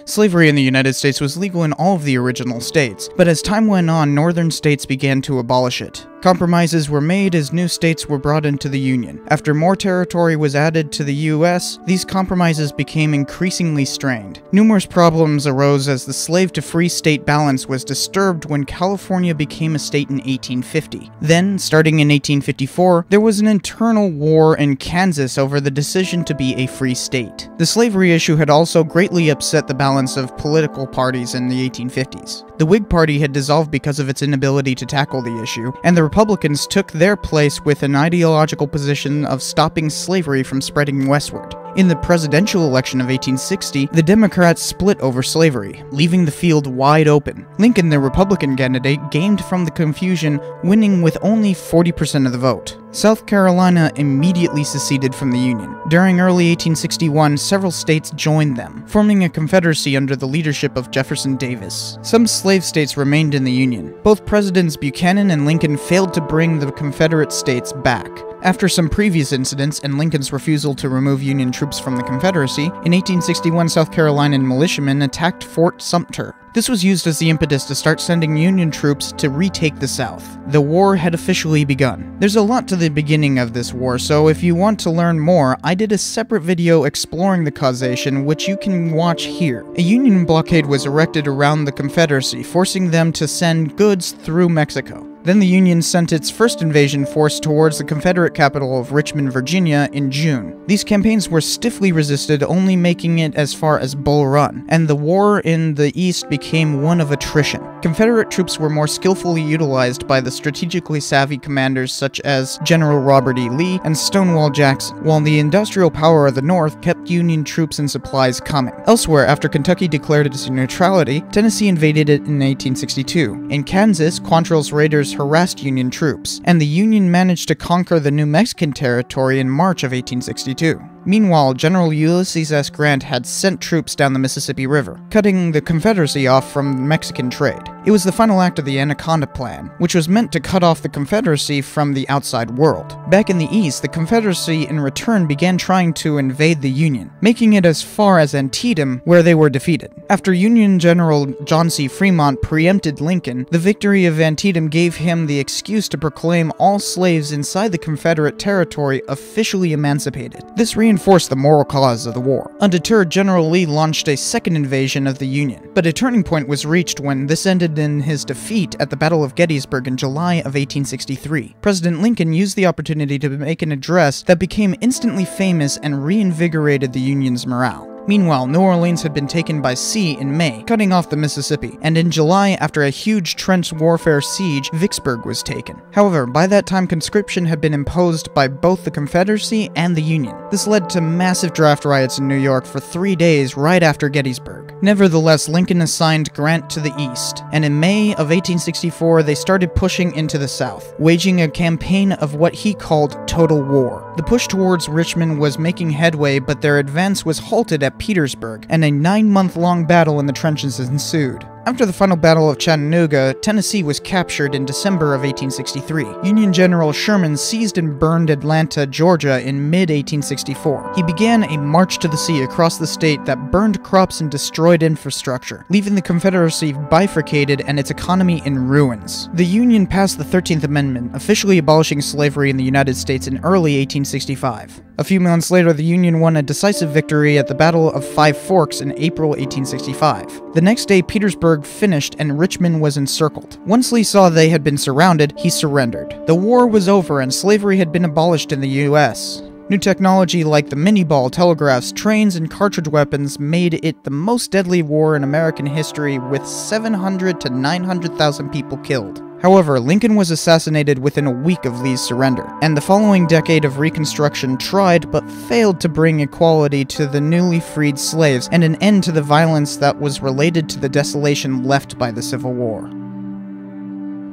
Slavery in the United States was legal in all of the original states, but as time went on, northern states began to abolish it. Compromises were made as new states were brought into the Union. After more territory was added to the U.S., these compromises became increasingly strained. Numerous problems arose as the slave-to-free state balance was disturbed when California became a state in 1850. Then, starting in 1854, there was an internal war in Kansas over the decision to be a free state. The slavery issue had also greatly upset the balance of political parties in the 1850s. The Whig Party had dissolved because of its inability to tackle the issue, and the Republicans took their place with an ideological position of stopping slavery from spreading westward. In the presidential election of 1860, the Democrats split over slavery, leaving the field wide open. Lincoln, the Republican candidate, gained from the confusion, winning with only 40% of the vote. South Carolina immediately seceded from the Union. During early 1861, several states joined them, forming a confederacy under the leadership of Jefferson Davis. Some slave states remained in the Union. Both Presidents Buchanan and Lincoln failed to bring the Confederate states back. After some previous incidents and Lincoln's refusal to remove Union troops from the Confederacy, in 1861 South Carolinian militiamen attacked Fort Sumter. This was used as the impetus to start sending Union troops to retake the South. The war had officially begun. There's a lot to the beginning of this war, so if you want to learn more, I did a separate video exploring the causation, which you can watch here. A Union blockade was erected around the Confederacy, forcing them to send goods through Mexico. Then the Union sent its first invasion force towards the Confederate capital of Richmond, Virginia in June. These campaigns were stiffly resisted, only making it as far as Bull Run, and the war in the East became one of attrition. Confederate troops were more skillfully utilized by the strategically savvy commanders such as General Robert E. Lee and Stonewall Jackson, while the industrial power of the North kept Union troops and supplies coming. Elsewhere, after Kentucky declared its neutrality, Tennessee invaded it in 1862. In Kansas, Quantrill's raiders harassed Union troops, and the Union managed to conquer the New Mexican territory in March of 1862. Meanwhile, General Ulysses S. Grant had sent troops down the Mississippi River, cutting the Confederacy off from Mexican trade. It was the final act of the Anaconda Plan, which was meant to cut off the Confederacy from the outside world. Back in the East, the Confederacy in return began trying to invade the Union, making it as far as Antietam, where they were defeated. After Union General John C. Fremont preempted Lincoln, the victory of Antietam gave him the excuse to proclaim all slaves inside the Confederate territory officially emancipated. This reinforced the moral cause of the war. Undeterred, General Lee launched a second invasion of the Union, but a turning point was reached when this ended in his defeat at the Battle of Gettysburg in July of 1863. President Lincoln used the opportunity to make an address that became instantly famous and reinvigorated the Union's morale. Meanwhile, New Orleans had been taken by sea in May, cutting off the Mississippi, and in July, after a huge trench warfare siege, Vicksburg was taken. However, by that time conscription had been imposed by both the Confederacy and the Union. This led to massive draft riots in New York for 3 days right after Gettysburg. Nevertheless, Lincoln assigned Grant to the east, and in May of 1864 they started pushing into the South, waging a campaign of what he called total war. The push towards Richmond was making headway, but their advance was halted at Petersburg, and a 9-month-long battle in the trenches ensued. After the final Battle of Chattanooga, Tennessee was captured in December of 1863. Union General Sherman seized and burned Atlanta, Georgia in mid-1864. He began a march to the sea across the state that burned crops and destroyed infrastructure, leaving the Confederacy bifurcated and its economy in ruins. The Union passed the 13th Amendment, officially abolishing slavery in the United States in early 1865. A few months later, the Union won a decisive victory at the Battle of Five Forks in April 1865. The next day, Petersburg finished and Richmond was encircled. Once Lee saw they had been surrounded, he surrendered. The war was over and slavery had been abolished in the U.S. New technology like the mini-ball, telegraphs, trains, and cartridge weapons made it the most deadly war in American history, with 700 to 900,000 people killed. However, Lincoln was assassinated within a week of Lee's surrender, and the following decade of Reconstruction tried but failed to bring equality to the newly freed slaves and an end to the violence that was related to the desolation left by the Civil War.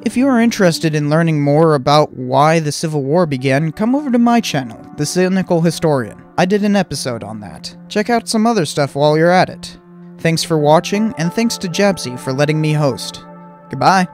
If you are interested in learning more about why the Civil War began, come over to my channel, The Cynical Historian. I did an episode on that. Check out some other stuff while you're at it. Thanks for watching, and thanks to Jabzy for letting me host. Goodbye.